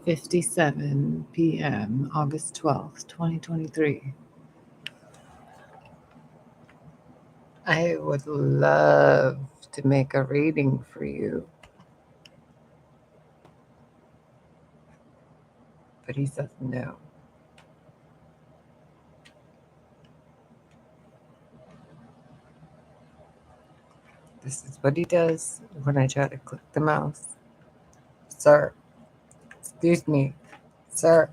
8:57 p.m., August 12th, 2023. I would love to make a reading for you, but he says no. This is what he does when I try to click the mouse. Sir, excuse me, sir.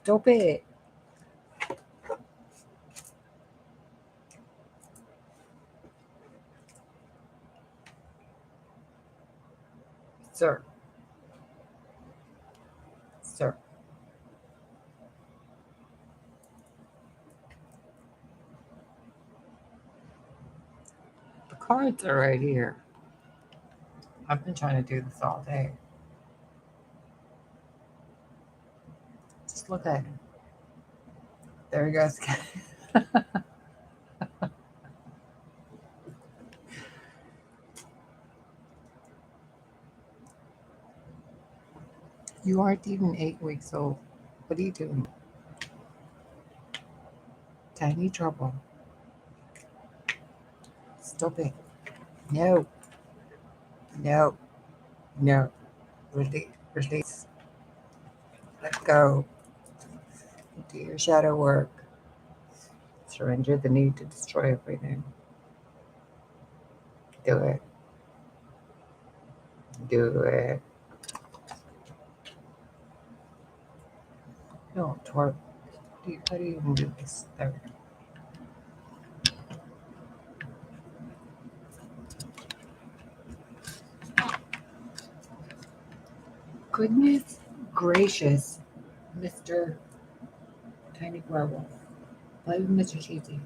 Stop it. Sir, sir. The cards are right here. I've been trying to do this all day. Just look at it. There he goes. You aren't even 8 weeks old. What are you doing? Tiny trouble. Stop it. No, no, no. Release. Let go. Do your shadow work. Surrender the need to destroy everything. Do it. Do it. No, twerk. How do you even do this? There. Goodness gracious, Mr. Tiny Werewolf. Play with Mr. Cheesy.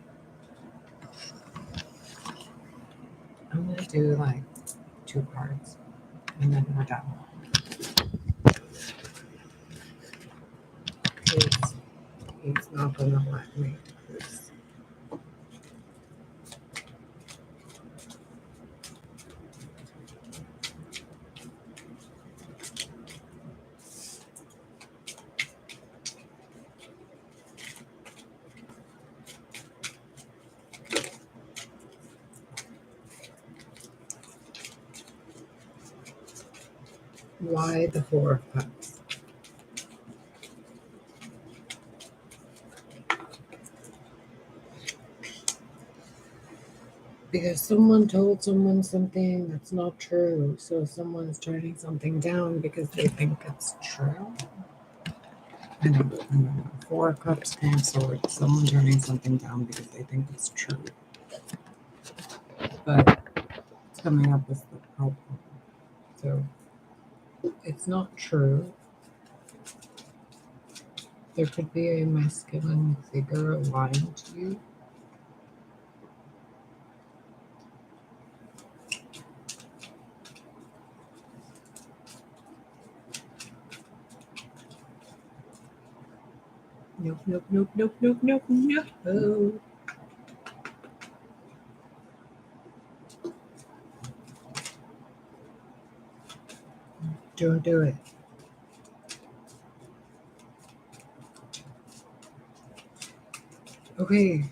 I'm gonna do like 2 cards and then we're done. He's not gonna let me. Why the Four of Cups? Because someone told someone something that's not true, so someone's turning something down because they think it's true. I don't know. 4 of Cups, 10 of Swords. Someone turning something down because they think it's true. But it's coming up as the problem. So it's not true. There could be a masculine figure lying to you. Nope, nope, nope, nope, nope, nope, no. Don't do it. Okay.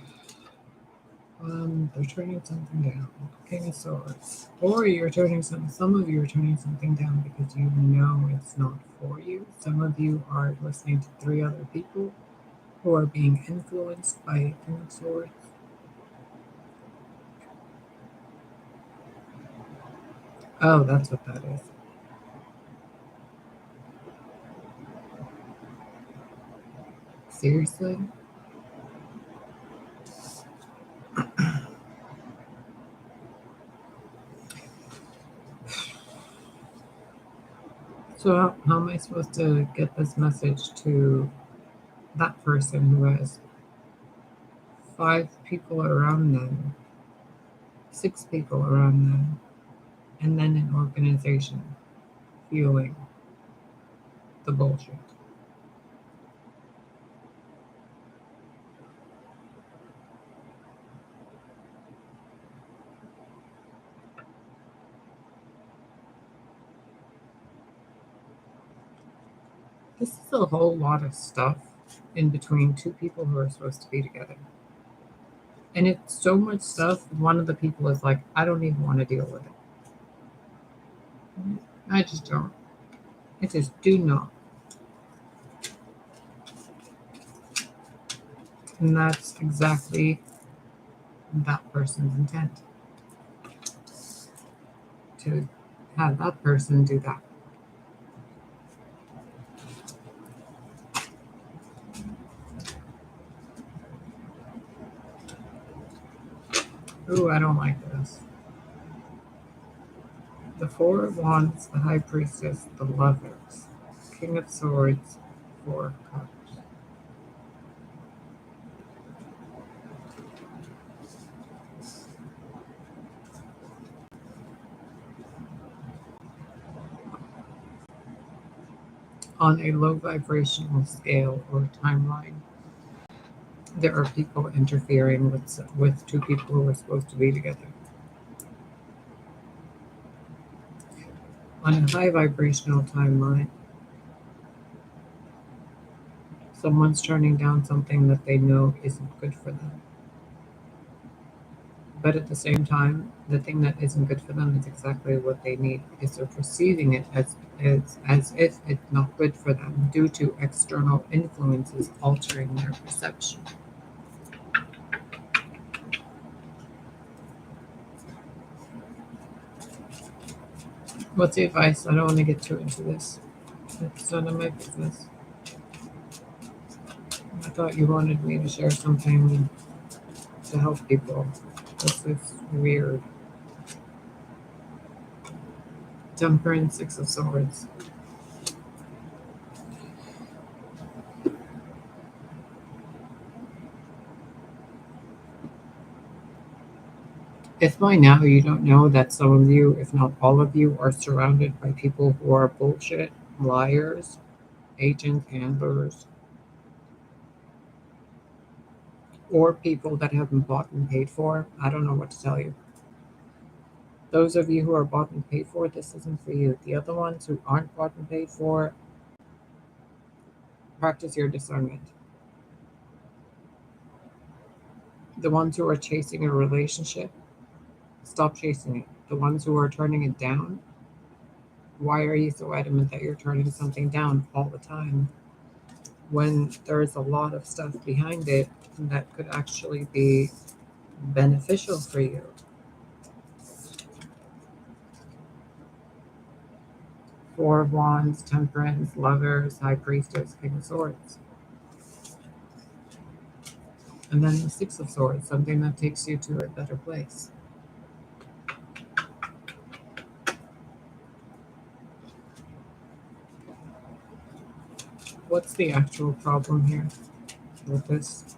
They're turning something down. King of Swords. Or you're turning some of you are turning something down because you know it's not for you. Some of you are listening to 3 other people who are being influenced by King of Swords. Oh, that's what that is. Seriously? So how am I supposed to get this message to that person who has 5 people around them, 6 people around them, and then an organization fueling the bullshit? This is a whole lot of stuff in between two people who are supposed to be together. And it's so much stuff, one of the people is like, I don't even want to deal with it. I just don't. I just do not. And that's exactly that person's intent, to have that person do that. Ooh, I don't like this. The Four of Wands, the High Priestess, the Lovers, King of Swords, Four of Cups. On a low vibrational scale or timeline, there are people interfering with two people who are supposed to be together. On a high vibrational timeline, someone's turning down something that they know isn't good for them. But at the same time, the thing that isn't good for them is exactly what they need, because they're perceiving it as if it's not good for them due to external influences altering their perception. What's the advice? I don't want to get too into this. It's none of my business. I thought you wanted me to share something to help people. This is weird. Temperance, Six of Swords. If by now you don't know that some of you, if not all of you, are surrounded by people who are bullshit, liars, agents, handlers, or people that have been bought and paid for, I don't know what to tell you. Those of you who are bought and paid for, this isn't for you. The other ones who aren't bought and paid for, practice your discernment. The ones who are chasing a relationship, stop chasing it. The ones who are turning it down, why are you so adamant that you're turning something down all the time when there's a lot of stuff behind it that could actually be beneficial for you? Four of Wands, Temperance, Lovers, High Priestess, King of Swords. And then the Six of Swords, something that takes you to a better place. What's the actual problem here with this?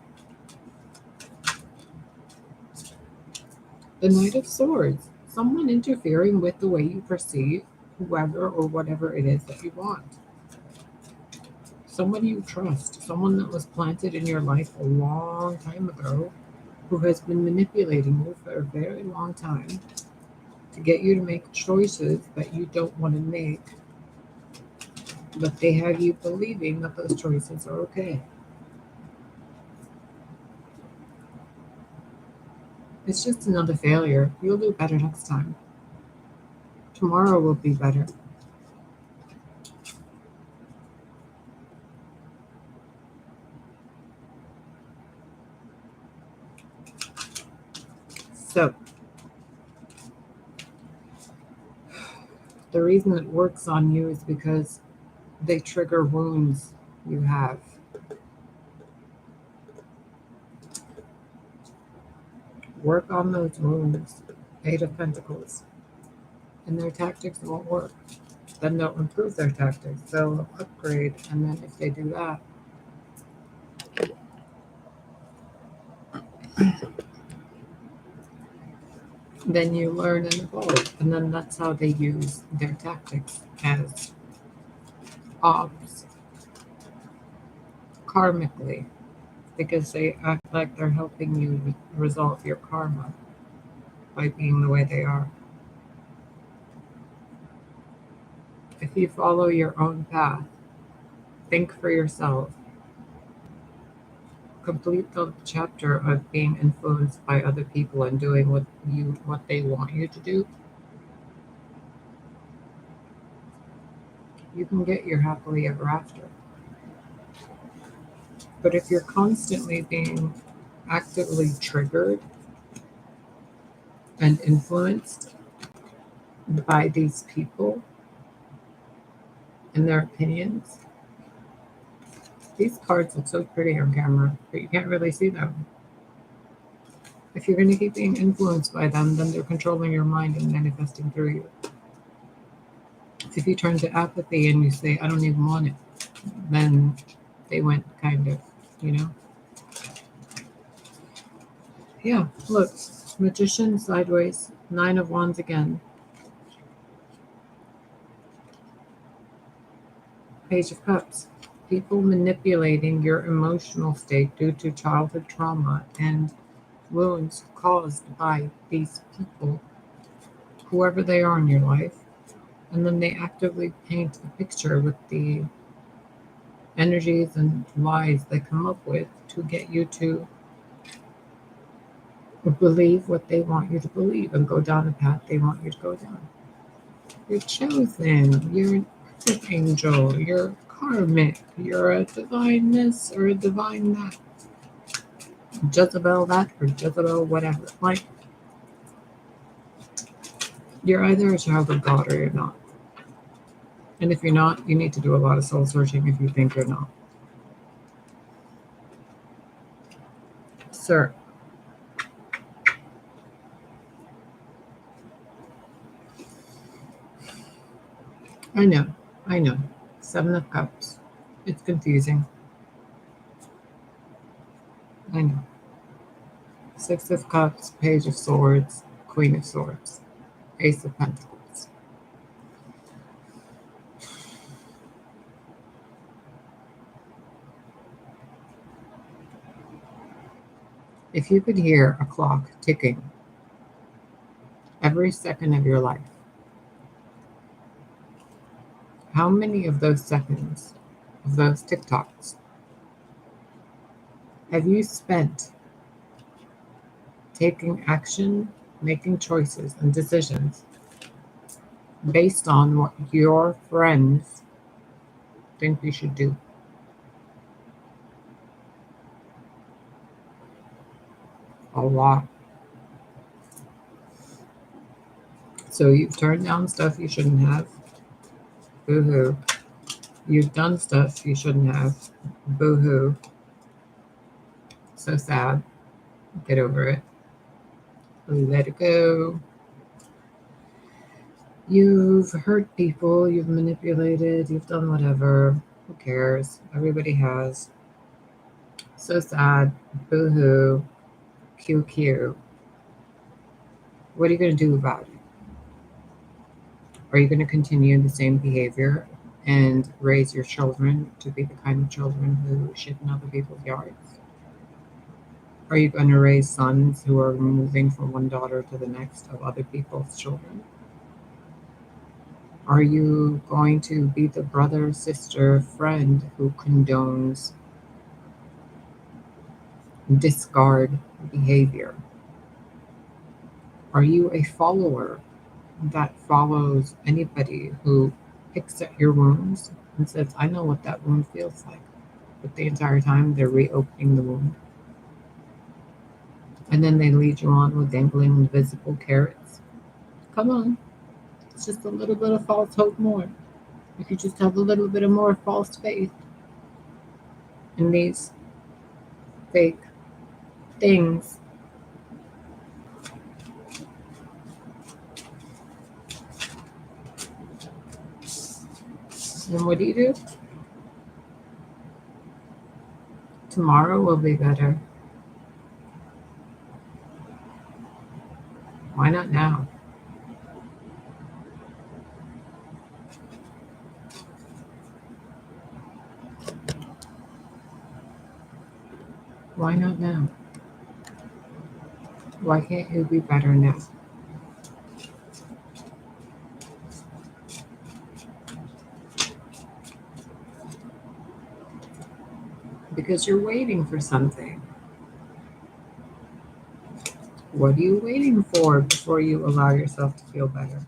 The Knight of Swords, someone interfering with the way you perceive whoever or whatever it is that you want. Someone you trust, someone that was planted in your life a long time ago, who has been manipulating you for a very long time to get you to make choices that you don't want to make, but they have you believing that those choices are okay. It's just another failure. You'll do better next time. Tomorrow will be better. So, the reason it works on you is because they trigger wounds you have. Work on those wounds. Eight of Pentacles. And their tactics won't work. Then they'll improve their tactics. They'll upgrade. And then if they do that, then you learn and evolve. And then that's how they use their tactics as ops karmically, because they act like they're helping you resolve your karma by being the way they are. If you follow your own path, Think for yourself. Complete the chapter of being influenced by other people and doing what they want you to do. You can get your happily ever after. But if you're constantly being actively triggered and influenced by these people and their opinions, these cards look so pretty on camera, but you can't really see them. If you're going to keep being influenced by them, then they're controlling your mind and manifesting through you. If you turn to apathy and you say, I don't even want it, then they went kind of, you know. Yeah, look, Magician sideways, 9 of Wands again. Page of Cups. People manipulating your emotional state due to childhood trauma and wounds caused by these people, whoever they are in your life, and then they actively paint a picture with the energies and lies they come up with to get you to believe what they want you to believe and go down the path they want you to go down. You're chosen. You're an earth angel. You're karmic. You're a divine this or a divine that. Jezebel that or Jezebel whatever. Like, you're either a child of God or you're not. And if you're not, you need to do a lot of soul searching if you think you're not. Sir. I know. 7 of Cups. It's confusing. I know. 6 of Cups, Page of Swords, Queen of Swords, Ace of Pentacles. If you could hear a clock ticking every second of your life, how many of those seconds, of those TikToks, have you spent taking action, making choices and decisions based on what your friends think you should do? A lot. So you've turned down stuff you shouldn't have. Boo-hoo. You've done stuff you shouldn't have. Boo-hoo. So sad. Get over it. Let it go. You've hurt people, you've manipulated, you've done whatever. Who cares? Everybody has. So sad. Boo-hoo. QQ. What are you going to do about it? Are you going to continue the same behavior and raise your children to be the kind of children who shit in other people's yards? Are you going to raise sons who are moving from one daughter to the next of other people's children? Are you going to be the brother, sister, friend who condones discard behavior? Are you a follower that follows anybody who picks at your wounds and says, I know what that wound feels like, but the entire time they're reopening the wound? And then they lead you on with dangling invisible carrots. Come on. It's just a little bit of false hope more. If you just have a little bit of more false faith in these fake things. And what do? Tomorrow will be better. Why not now? Why not now? Why can't you be better now? because you're waiting for something. What are you waiting for before you allow yourself to feel better?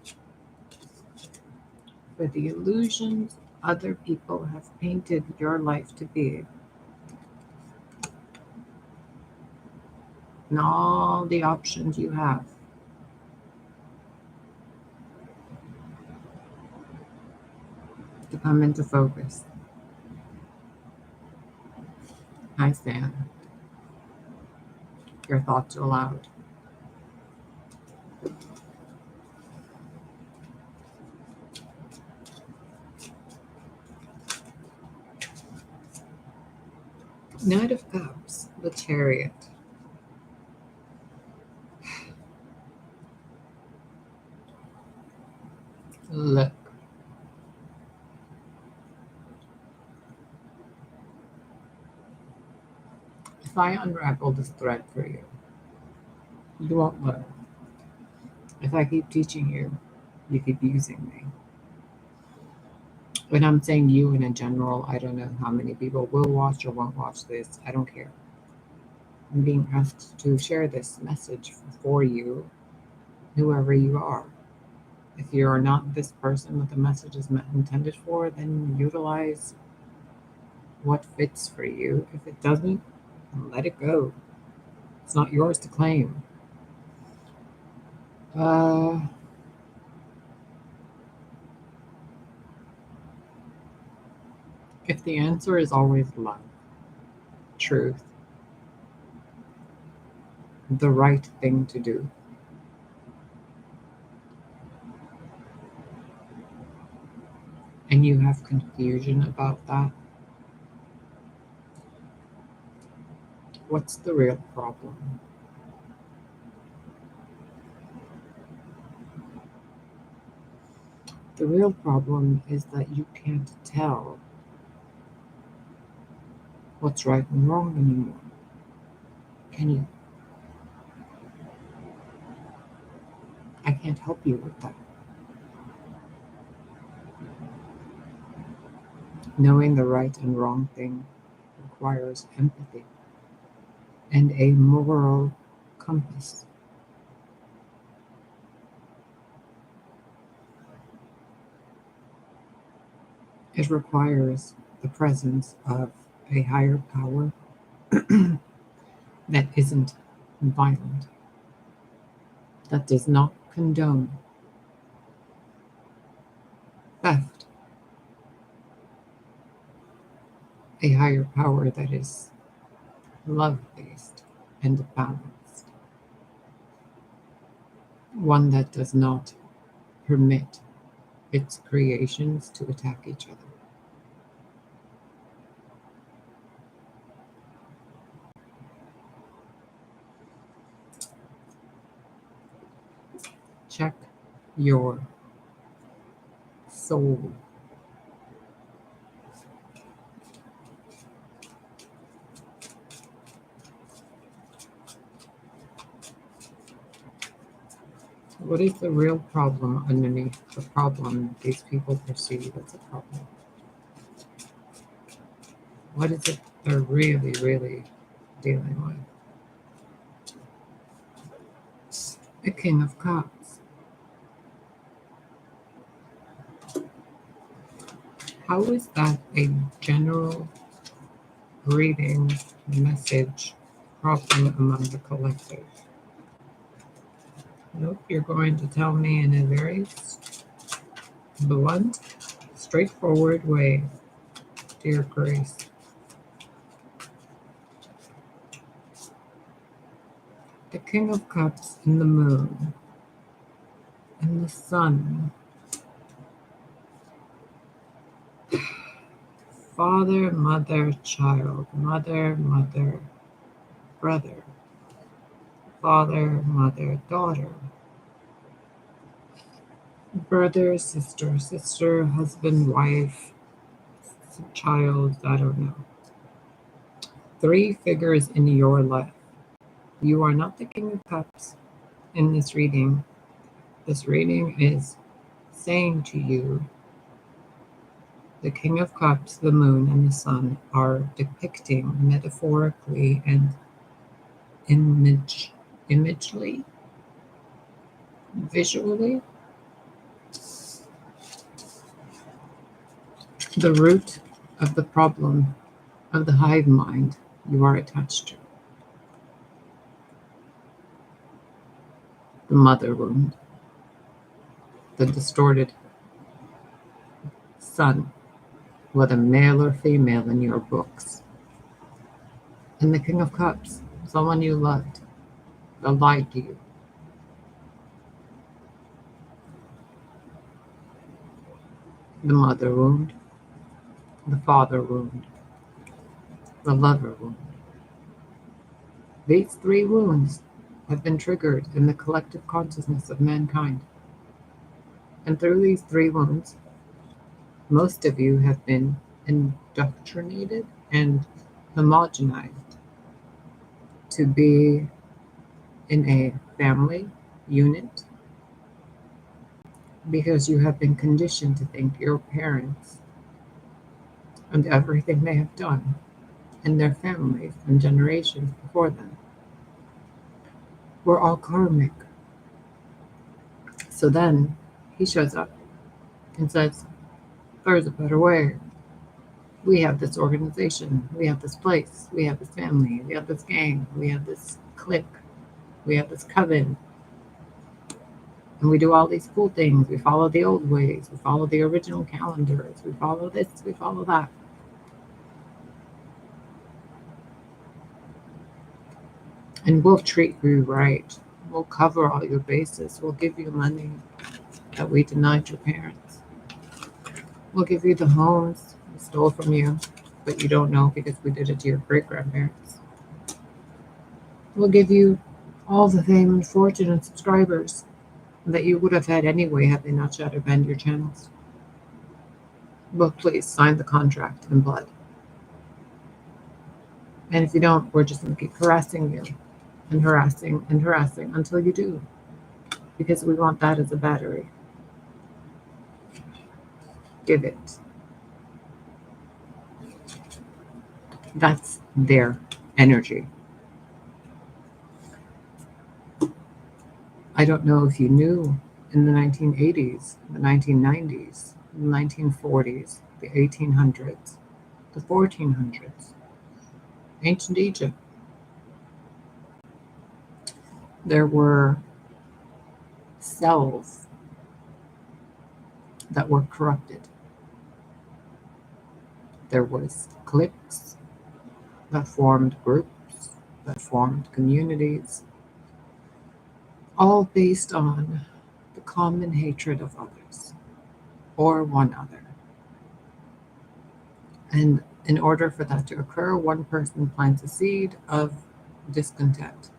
For the illusions other people have painted your life to be, and all the options you have to come into focus. I stand. Your thoughts are loud. Knight of Cups, the Chariot. Look, if I unravel this thread for you, you won't learn. If I keep teaching you, you keep using me. When I'm saying you in a general, I don't know how many people will watch or won't watch this. I don't care. I'm being asked to share this message for you, whoever you are. If you're not this person that the message is intended for, then utilize what fits for you. If it doesn't, then let it go. It's not yours to claim. If the answer is always love, truth, the right thing to do, and you have confusion about that, what's the real problem? The real problem is that you can't tell what's right and wrong anymore. Can you? I can't help you with that. Knowing the right and wrong thing requires empathy and a moral compass. It requires the presence of a higher power that isn't violent, that does not condone theft, a higher power that is love based and balanced, one that does not permit its creations to attack each other. Check your soul. What is the real problem underneath the problem these people perceive as a problem? What is it they're really, really dealing with? The King of Cups. How is that a general reading message problem among the collective? Nope, you're going to tell me in a very blunt, straightforward way, dear Grace. The King of Cups and the Moon and the Sun. Father, mother, child, mother, mother, brother, father, mother, daughter, brother, sister, sister, husband, wife, child, I don't know. 3 figures in your life. You are not the King of Cups in this reading. This reading is saying to you The King of Cups, the moon, and the sun are depicting metaphorically and imagely, visually, the root of the problem of the hive mind you are attached to, the mother wound, the distorted son, whether male or female in your books, and the King of Cups, someone you loved, that lied to you. The mother wound, the father wound, the lover wound. These three wounds have been triggered in the collective consciousness of mankind. And through these three wounds, most of you have been indoctrinated and homogenized to be in a family unit because you have been conditioned to think your parents and everything they have done and their families and generations before them were all karmic. So then he shows up and says, there's a better way. We have this organization, we have this place, we have this family, we have this gang, we have this clique, we have this coven, and we do all these cool things. We follow the old ways, we follow the original calendars, we follow this, we follow that. And we'll treat you right. We'll cover all your bases. We'll give you money that we denied your parents. We'll give you the homes we stole from you, but you don't know because we did it to your great-grandparents. We'll give you all the fame and fortune and subscribers that you would have had anyway had they not shadow banned your channels. But please sign the contract in blood. And if you don't, we're just going to keep harassing you and harassing and harassing until you do, because we want that as a battery. Give it. That's their energy. I don't know if you knew in the 1980s, the 1990s, the 1940s, the 1800s, the 1400s, ancient Egypt, there were cells that were corrupted. There was cliques that formed groups, that formed communities, all based on the common hatred of others or one other. And in order for that to occur, one person plants a seed of discontent.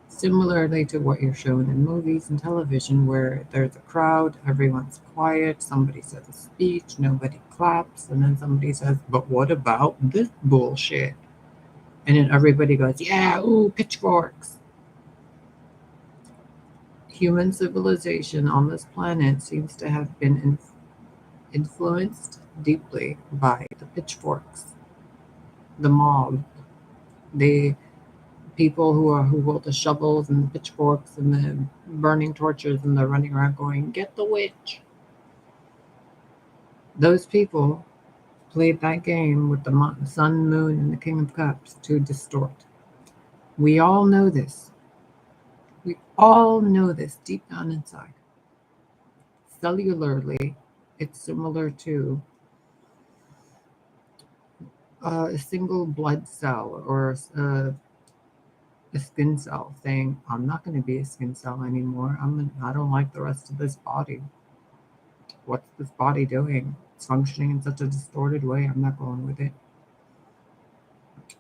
Similarly to what you're shown in movies and television, where there's a crowd, everyone's quiet, somebody says a speech, nobody claps, and then somebody says, but what about this bullshit? And then everybody goes, yeah, ooh, pitchforks. Human civilization on this planet seems to have been influenced deeply by the pitchforks, the mob, the people who hold the shovels and the pitchforks and the burning torches, and they're running around going, get the witch. Those people played that game with the sun, moon, and the King of Cups to distort. We all know this. We all know this deep down inside. Cellularly, it's similar to a single blood cell or a skin cell saying, I'm not going to be a skin cell anymore. I don't like the rest of this body. What's this body doing? It's functioning in such a distorted way. I'm not going with it.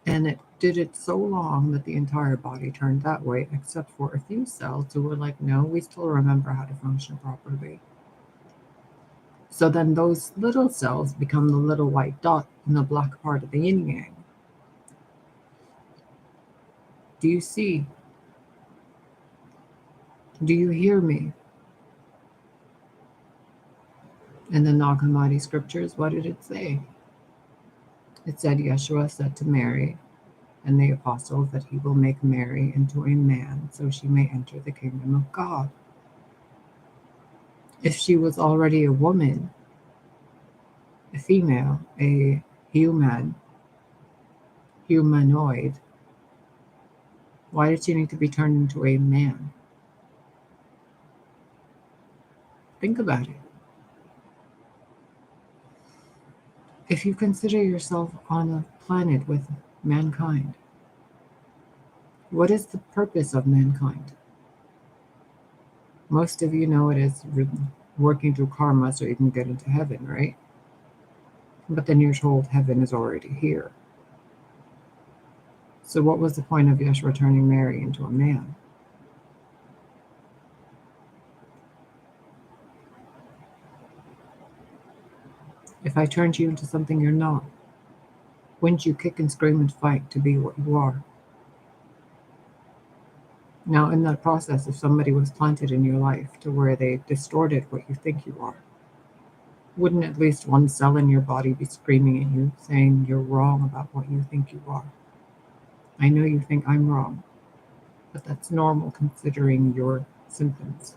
And it did it so long that the entire body turned that way, except for a few cells who were like, no, we still remember how to function properly. So then those little cells become the little white dot in the black part of the yin yang. Do you see? Do you hear me? In the Nag Hammadi scriptures, what did it say? It said Yeshua said to Mary and the apostles that he will make Mary into a man so she may enter the kingdom of God. If she was already a woman, a female, a humanoid, why did she need to be turned into a man? Think about it. If you consider yourself on a planet with mankind, what is the purpose of mankind? Most of you know it is working through karma so you can get into heaven, right? But then you're told heaven is already here. So what was the point of Yeshua turning Mary into a man? If I turned you into something you're not, wouldn't you kick and scream and fight to be what you are? Now, in that process, if somebody was planted in your life to where they distorted what you think you are, wouldn't at least one cell in your body be screaming at you, saying you're wrong about what you think you are? I know you think I'm wrong, but that's normal considering your symptoms.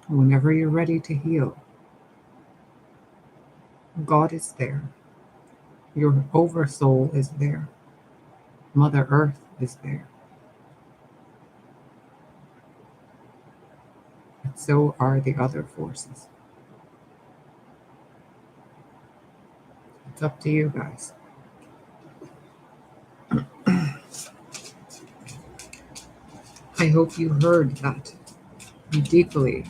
Whenever you're ready to heal, God is there. Your oversoul is there. Mother Earth is there. But so are the other forces. It's up to you guys. I hope you heard that deeply.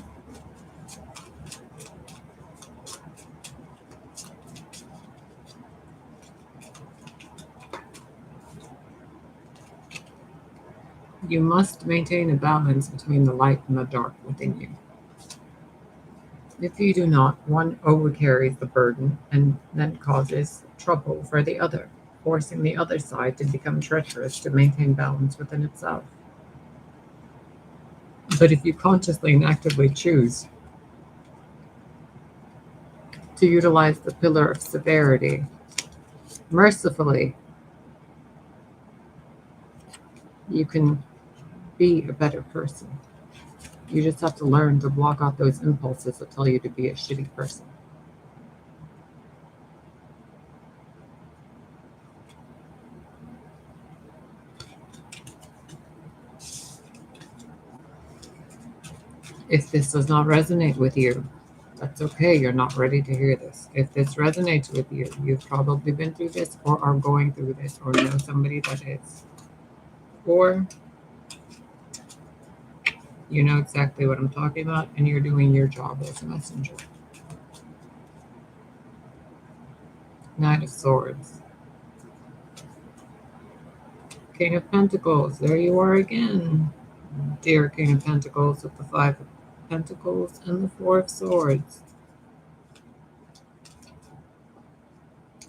You must maintain a balance between the light and the dark within you. If you do not, one overcarries the burden and then causes trouble for the other, forcing the other side to become treacherous to maintain balance within itself. But if you consciously and actively choose to utilize the pillar of severity mercifully, you can be a better person. You just have to learn to block out those impulses that tell you to be a shitty person. If this does not resonate with you, that's okay. You're not ready to hear this. If this resonates with you, you've probably been through this or are going through this or know somebody that is. Or you know exactly what I'm talking about and you're doing your job as a messenger. Knight of Swords. King of Pentacles. There you are again. Dear King of Pentacles with the Five of Pentacles and the Four of Swords.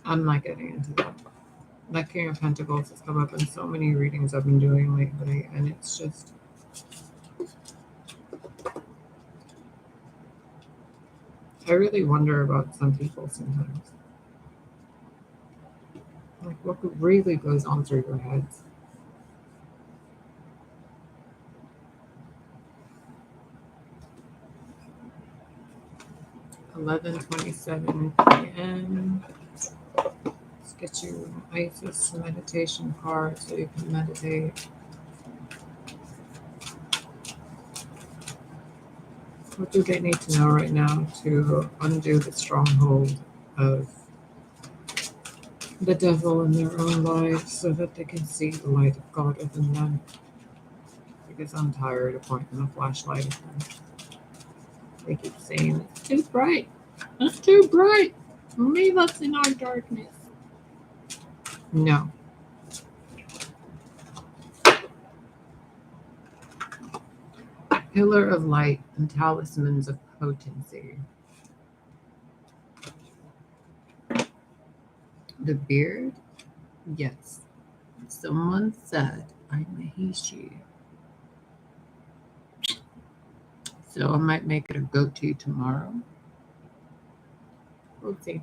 I'm not getting into that. That King of Pentacles has come up in so many readings I've been doing lately, and it's just, I really wonder about some people sometimes. Like, what really goes on through your heads? $11:27 p.m. Let's get you an Isis meditation card so you can meditate. What do they need to know right now to undo the stronghold of the devil in their own lives so that they can see the light of God within them? Because I'm tired of pointing the flashlight at them. They keep saying, it's too bright. It's too bright. Leave us in our darkness. No. Pillar of light and talismans of potency. The beard? Yes. Someone said I'm a Heishi. So I might make it a goatee tomorrow. We'll see.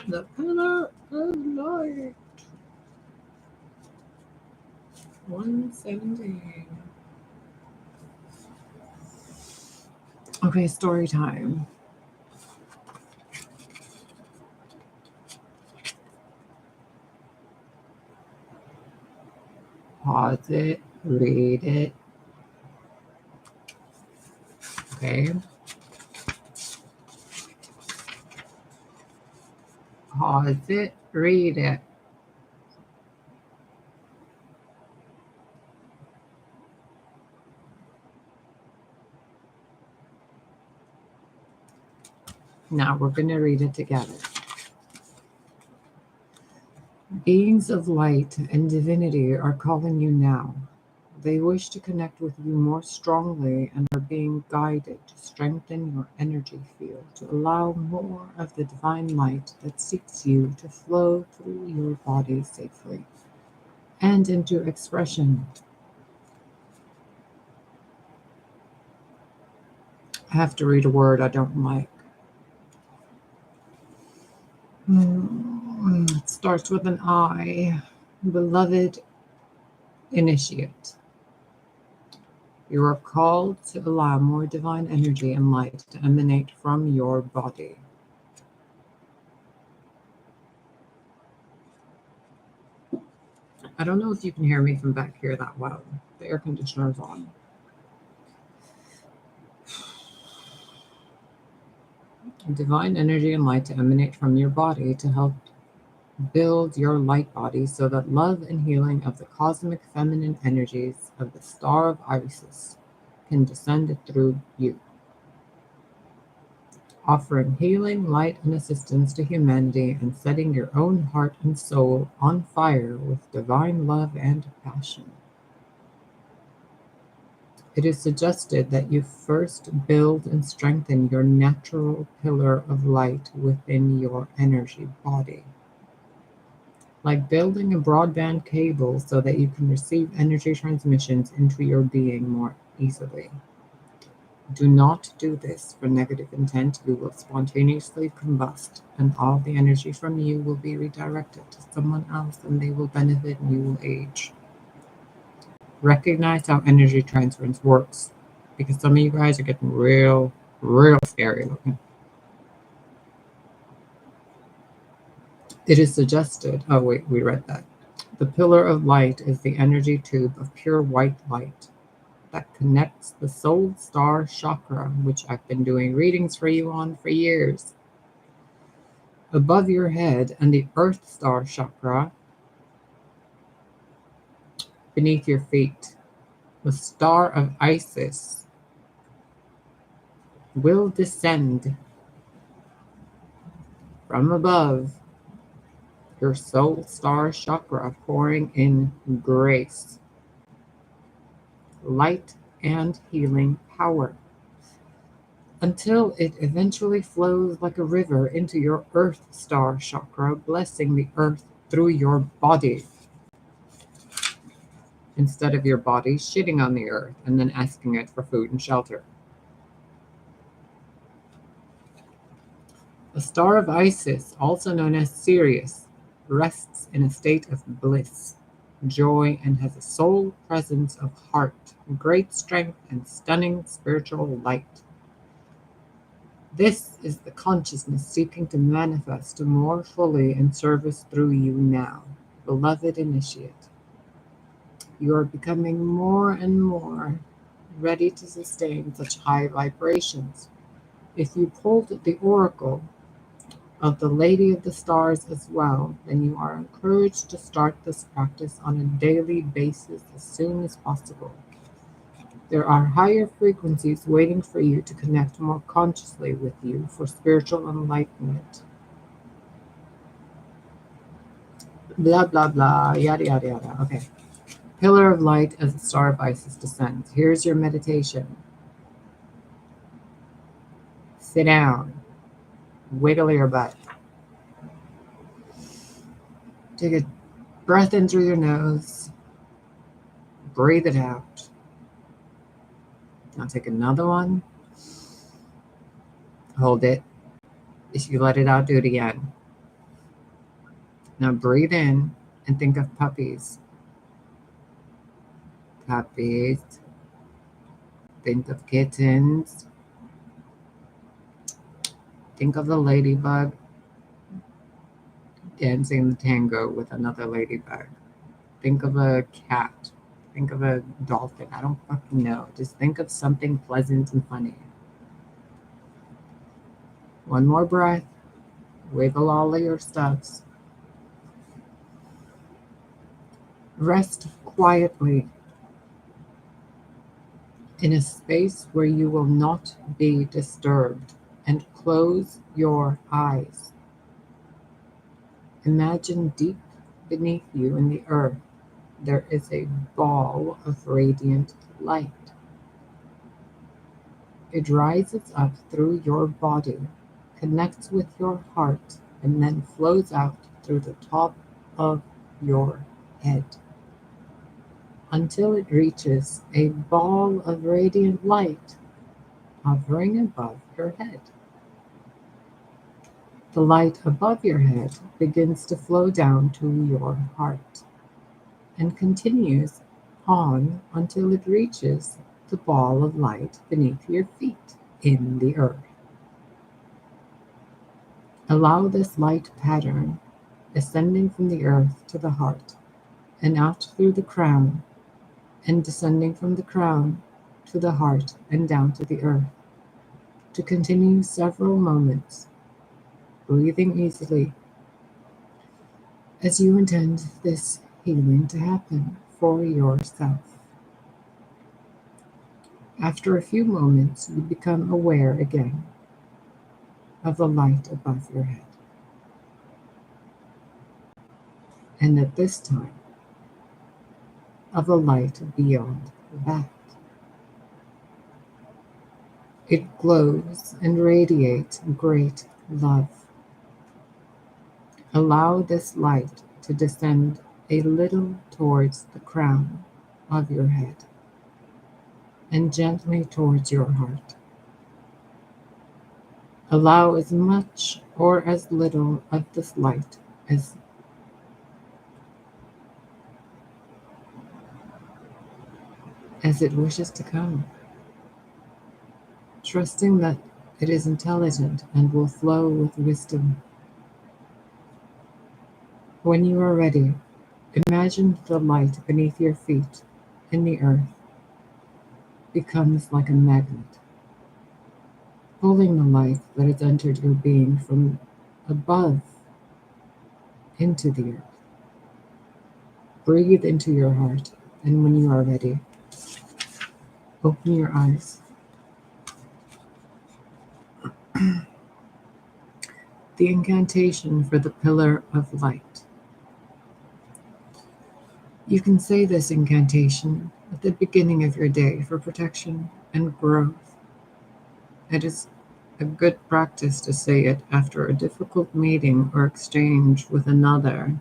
The pillar of light. 117. Okay, story time. Pause it, read it. Okay. Pause it, read it. Now we're going to read it together. Beings of light and divinity are calling you now. They wish to connect with you more strongly and are being guided to strengthen your energy field, to allow more of the divine light that seeks you to flow through your body safely and into expression. I have to read a word I don't like. It starts with an I. Beloved initiate. You are called to allow more divine energy and light to emanate from your body. I don't know if you can hear me from back here that well. The air conditioner's on. Divine energy and light to emanate from your body to help build your light body so that love and healing of the cosmic feminine energies of the star of Isis can descend through you, offering healing, light, and assistance to humanity and setting your own heart and soul on fire with divine love and passion. It is suggested that you first build and strengthen your natural pillar of light within your energy body, like building a broadband cable so that you can receive energy transmissions into your being more easily. Do not do this for negative intent. You will spontaneously combust, and all the energy from you will be redirected to someone else, and they will benefit and you will age. Recognize how energy transference works, because some of you guys are getting real scary looking. It is suggested, oh wait, we read that. The pillar of light is the energy tube of pure white light that connects the soul star chakra, which I've been doing readings for you on for years, above your head, and the earth star chakra beneath your feet. The star of Isis will descend from above your soul star chakra, pouring in grace, light, and healing power until it eventually flows like a river into your earth star chakra, blessing the earth through your body, instead of your body shitting on the earth and then asking it for food and shelter. The star of Isis, also known as Sirius, rests in a state of bliss, joy, and has a soul presence of heart, great strength, and stunning spiritual light. This is the consciousness seeking to manifest more fully in service through you now, beloved initiate. You are becoming more and more ready to sustain such high vibrations. If you pulled the oracle of the Lady of the Stars as well, then you are encouraged to start this practice on a daily basis as soon as possible. There are higher frequencies waiting for you to connect more consciously with you for spiritual enlightenment. Blah, blah, blah, yada, yada, yada. Okay. Pillar of light as the star of Isis descends. Here's your meditation. Sit down. Wiggle your butt. Take a breath in through your nose. Breathe it out. Now take another one. Hold it. If you let it out, do it again. Now breathe in and think of puppies. Puppies. Think of kittens. Think of the ladybug dancing the tango with another ladybug. Think of a cat. Think of a dolphin. I don't fucking know. Just think of something pleasant and funny. One more breath. Wiggle all of your stuffs. Rest quietly in a space where you will not be disturbed, and close your eyes. Imagine deep beneath you in the earth there is a ball of radiant light. It rises up through your body, connects with your heart, and then flows out through the top of your head until it reaches a ball of radiant light hovering above your head. The light above your head begins to flow down to your heart and continues on until it reaches the ball of light beneath your feet in the earth. Allow this light pattern ascending from the earth to the heart and out through the crown, and descending from the crown to the heart and down to the earth, to continue several moments, breathing easily as you intend this healing to happen for yourself. After a few moments, you become aware again of the light above your head. And at this time, of the light beyond that. It glows and radiates great love. Allow this light to descend a little towards the crown of your head and gently towards your heart. Allow as much or as little of this light as it wishes to come, trusting that it is intelligent and will flow with wisdom. When you are ready, imagine the light beneath your feet in the earth becomes like a magnet, pulling the light that has entered your being from above into the earth. Breathe into your heart, and when you are ready, open your eyes. The incantation for the pillar of light. You can say this incantation at the beginning of your day for protection and growth. It is a good practice to say it after a difficult meeting or exchange with another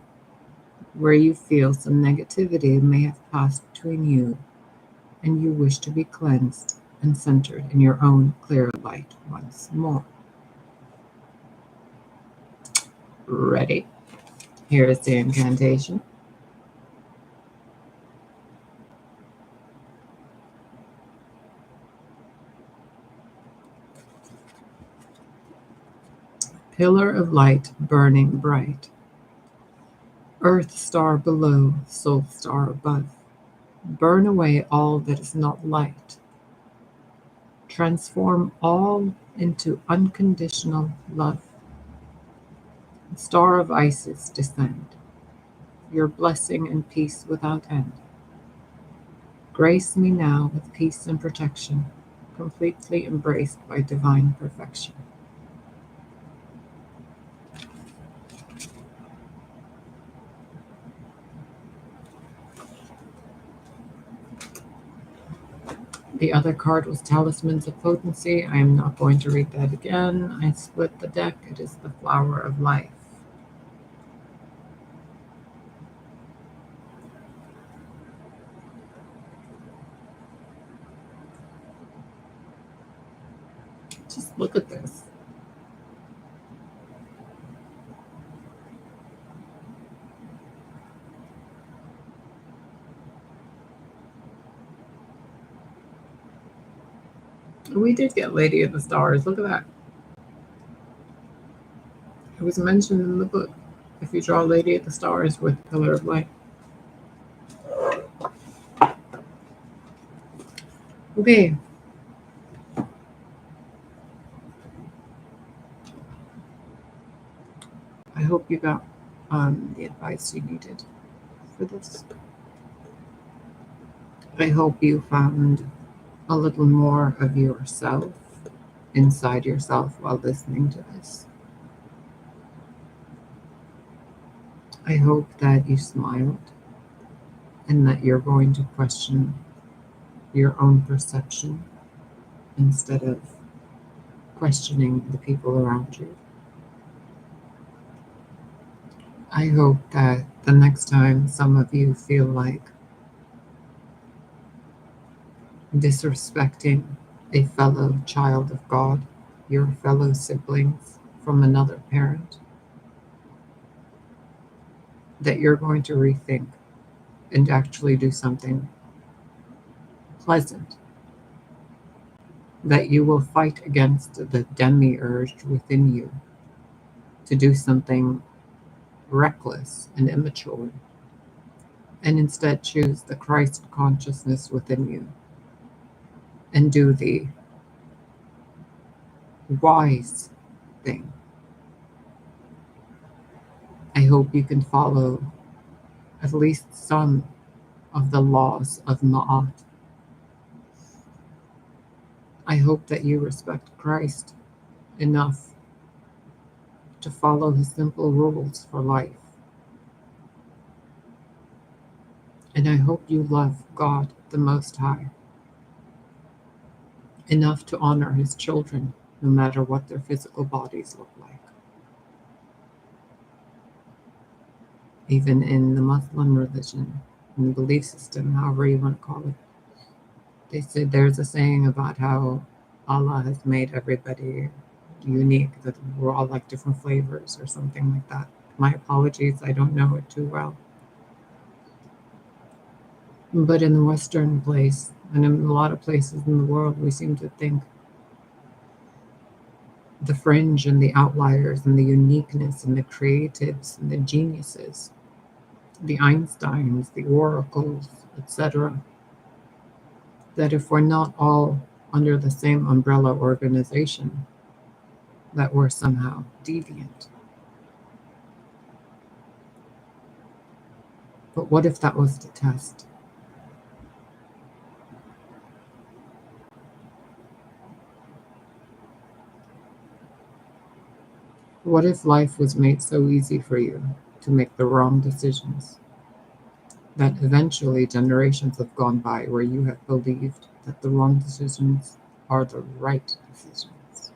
where you feel some negativity may have passed between you and you wish to be cleansed and centered in your own clear light once more. Ready? Here is the incantation. Pillar of light burning bright. Earth star below, soul star above. Burn away all that is not light. Transform all into unconditional love. Star of Isis, descend. Your blessing and peace without end. Grace me now with peace and protection, completely embraced by divine perfection. The other card was Talismans of Potency. I am not going to read that again. I split the deck. It is the Flower of Life. Just look at this. We did get Lady of the Stars. Look at that. It was mentioned in the book. If you draw Lady of the Stars with Pillar of Light. Okay. I hope you got the advice you needed for this. I hope you found a little more of yourself inside yourself while listening to this. I hope that you smiled and that you're going to question your own perception instead of questioning the people around you. I hope that the next time some of you feel like disrespecting a fellow child of God, your fellow siblings from another parent, that you're going to rethink and actually do something pleasant, that you will fight against the demiurge within you to do something reckless and immature, and instead choose the Christ consciousness within you and do the wise thing. I hope you can follow at least some of the laws of Ma'at. I hope that you respect Christ enough to follow his simple rules for life. And I hope you love God the Most High enough to honor his children, no matter what their physical bodies look like. Even in the Muslim religion and belief system, however you want to call it, they say there's a saying about how Allah has made everybody unique, that we're all like different flavors or something like that. My apologies, I don't know it too well. But in the Western place, and in a lot of places in the world, we seem to think the fringe and the outliers and the uniqueness and the creatives and the geniuses, the Einsteins, the oracles, etc., that if we're not all under the same umbrella organization, that we're somehow deviant. But what if that was the test? What if life was made so easy for you to make the wrong decisions that eventually generations have gone by where you have believed that the wrong decisions are the right decisions?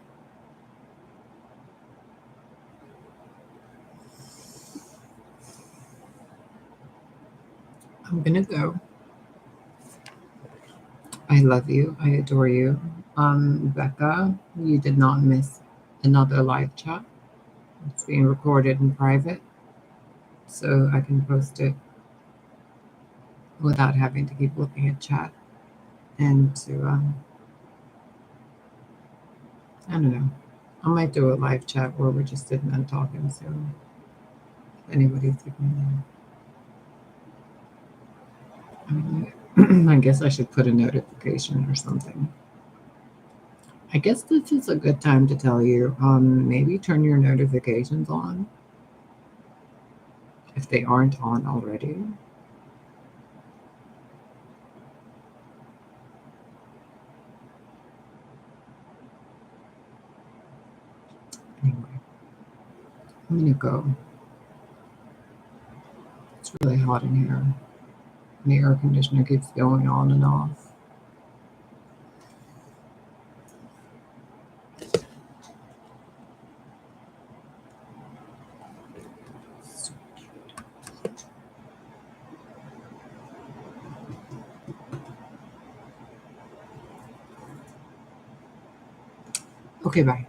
I'm gonna go. I love you. I adore you. Becca, you did not miss another live chat. It's being recorded in private, so I can post it without having to keep looking at chat. And to, I don't know, I might do a live chat where we're just sitting and talking. So if anybody's thinking, I guess I should put a notification or something. I guess this is a good time to tell you, maybe turn your notifications on if they aren't on already. Anyway, I'm gonna go. It's really hot in here. The air conditioner keeps going on and off. Okay, bye.